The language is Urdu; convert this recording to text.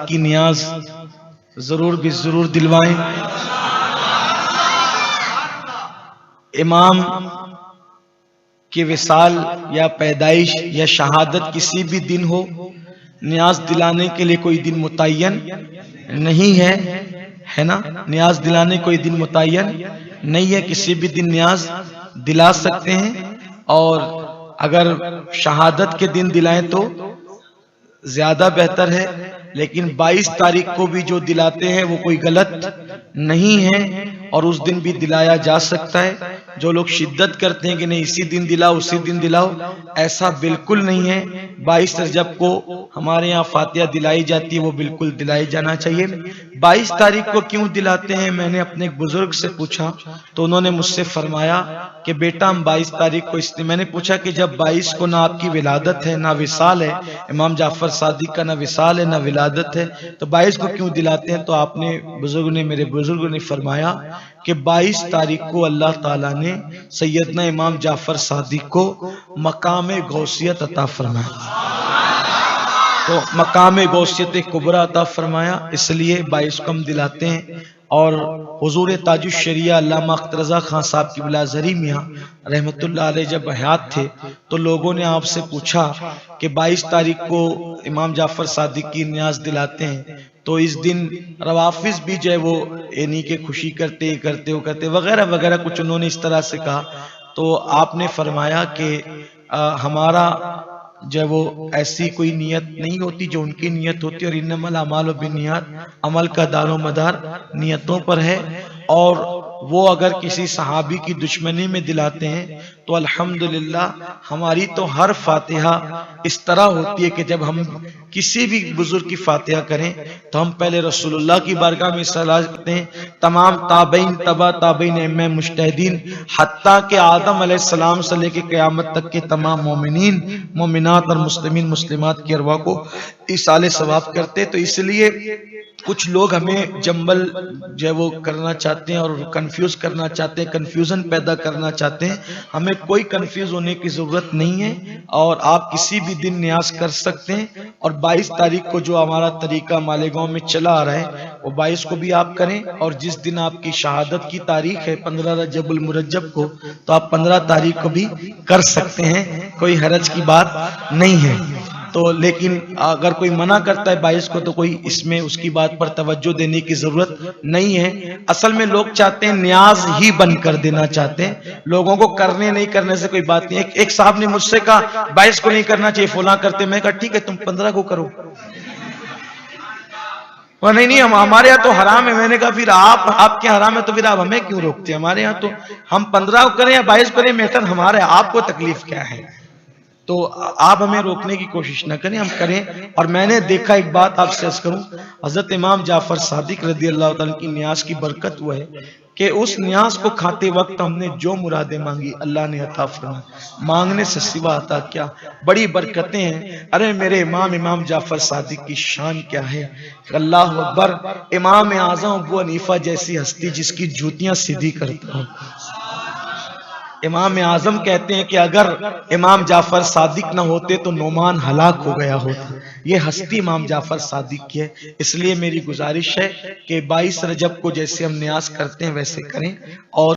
کی نیاز ضرور بھی ضرور دلوائیں۔ امام کی وصال یا پیدائش یا شہادت کسی بھی دن ہو، نیاز دلانے کے لیے کوئی دن متعین نہیں ہے نا، نیاز دلانے کوئی دن متعین نہیں ہے، کسی بھی دن نیاز دلا سکتے ہیں، اور اگر شہادت کے دن دلائیں تو زیادہ بہتر ہے، لیکن 22 تاریخ کو بھی جو دلاتے ہیں وہ کوئی غلط نہیں ہے، اور اس دن بھی دلایا جا سکتا ہے۔ جو لوگ شدت کرتے ہیں کہ نہیں اسی دن دلاؤ اسی دن دلاؤ، ایسا بالکل نہیں ہے۔ 22 رجب کو ہمارے یہاں فاتحہ دلائی جاتی ہے، وہ بالکل دلائی جانا چاہیے۔ 22 تاریخ کو کیوں دلاتے ہیں، میں نے اپنے ایک بزرگ سے پوچھا تو انہوں نے مجھ سے فرمایا کہ بیٹا ہم 22 تاریخ کو اس لیے، میں نے پوچھا کہ جب 22 کو نہ آپ کی ولادت ہے نہ وصال ہے، امام جعفر صادق کا نہ وصال ہے نہ ولادت ہے، تو 22 کو کیوں دلاتے ہیں؟ تو آپ نے میرے بزرگوں نے فرمایا کہ 22 تاریخ کو اللہ تعالیٰ نے سیدنا امام جعفر صادق کو مقام غوثیت عطا فرمایا، تو مقام غوثیت کبریٰ عطا فرمایا، اس لیے 22 کو ہم دلاتے ہیں۔ اور حضور تاج الشریعہ علامہ اختر رضا خان صاحب کی بلا زری میاں رحمت اللہ علیہ جب حیات تھے تو لوگوں نے آپ سے پوچھا کہ 22 تاریخ کو امام جعفر صادق کی نیاز دلاتے ہیں، تو اس دن روافظ بھی جو ہے وہ یعنی کہ خوشی کرتے وغیرہ وغیرہ کچھ انہوں نے اس طرح سے کہا، تو آپ نے فرمایا کہ ہمارا جو وہ ایسی کوئی نیت نہیں ہوتی جو ان کی نیت ہوتی، اور انما الاعمال بالنیات، عمل کا دار و مدار نیتوں پر ہے، اور وہ اگر کسی صحابی کی دشمنی میں دلاتے ہیں تو الحمدللہ ہماری تو ہر فاتحہ اس طرح ہوتی ہے کہ جب ہم کسی بھی بزرگ کی فاتحہ کریں تو ہم پہلے رسول اللہ کی بارگاہ میں صلاح کرتے ہیں، تمام تابعین تبع تابعین ائمہ مجتہدین حتیٰ کہ آدم علیہ السلام سے لے کے قیامت تک کے تمام مومنین مومنات اور مسلمین مسلمات کی ارواح کو ایصال ثواب کرتے۔ تو اس لیے کچھ لوگ ہمیں جنبل جو ہے وہ کرنا چاہتے ہیں اور کنفیوز کرنا چاہتے ہیں، کنفیوژن پیدا کرنا چاہتے ہیں، ہمیں کوئی کنفیوز ہونے کی ضرورت نہیں ہے، اور آپ کسی بھی دن نیاز کر سکتے ہیں۔ اور 22 تاریخ کو جو ہمارا طریقہ مالیگاؤں میں چلا آ رہا ہے وہ 22 کو بھی آپ کریں، اور جس دن آپ کی شہادت کی تاریخ ہے 15 رجب المرجب کو، تو آپ 15 تاریخ کو بھی کر سکتے ہیں، کوئی حرج کی بات نہیں ہے۔ تو لیکن اگر کوئی منع کرتا ہے 22 کو تو کوئی اس میں اس کی بات پر توجہ دینے کی ضرورت نہیں ہے۔ اصل میں لوگ چاہتے ہیں نیاز ہی بند کر دینا چاہتے ہیں، لوگوں کو کرنے نہیں کرنے سے کوئی بات نہیں ہے۔ ایک صاحب نے مجھ سے کہا 22 کو نہیں کرنا چاہیے فلاں کرتے، میں کہا ٹھیک ہے تم 15 کو کرو، نہیں ہمارے ہاں تو حرام ہے۔ میں نے کہا پھر آپ کے حرام ہے تو پھر آپ ہمیں کیوں روکتے ہیں؟ ہمارے ہاں تو ہم 15 کو کریں یا 22 کریں میٹر ہمارا ہے، آپ کو تکلیف کیا ہے؟ تو آپ ہمیں روکنے کی کوشش نہ کریں، ہم کریں۔ اور میں نے دیکھا ایک بات آپ سے عرض کروں، حضرت امام جعفر صادق رضی اللہ تعالیٰ کی نیاز کی برکت وہ ہے کہ اس نیاز کو کھاتے وقت ہم نے جو مرادیں مانگی اللہ نے عطا فرمائی، مانگنے سے سوا عطا کیا، بڑی برکتیں ہیں۔ ارے میرے امام جعفر صادق کی شان کیا ہے، اللہ اکبر۔ امام اعظم ابو حنیفہ جیسی ہستی جس کی جوتیاں سیدھی کرتا ہوں، امام اعظم کہتے ہیں کہ اگر امام جعفر صادق نہ ہوتے تو نعمان ہلاک ہو گیا ہوتا۔ یہ ہستی امام جعفر صادق کی ہے، اس لیے میری گزارش ہے کہ 22 رجب کو جیسے ہم نیاز کرتے ہیں ویسے کریں، اور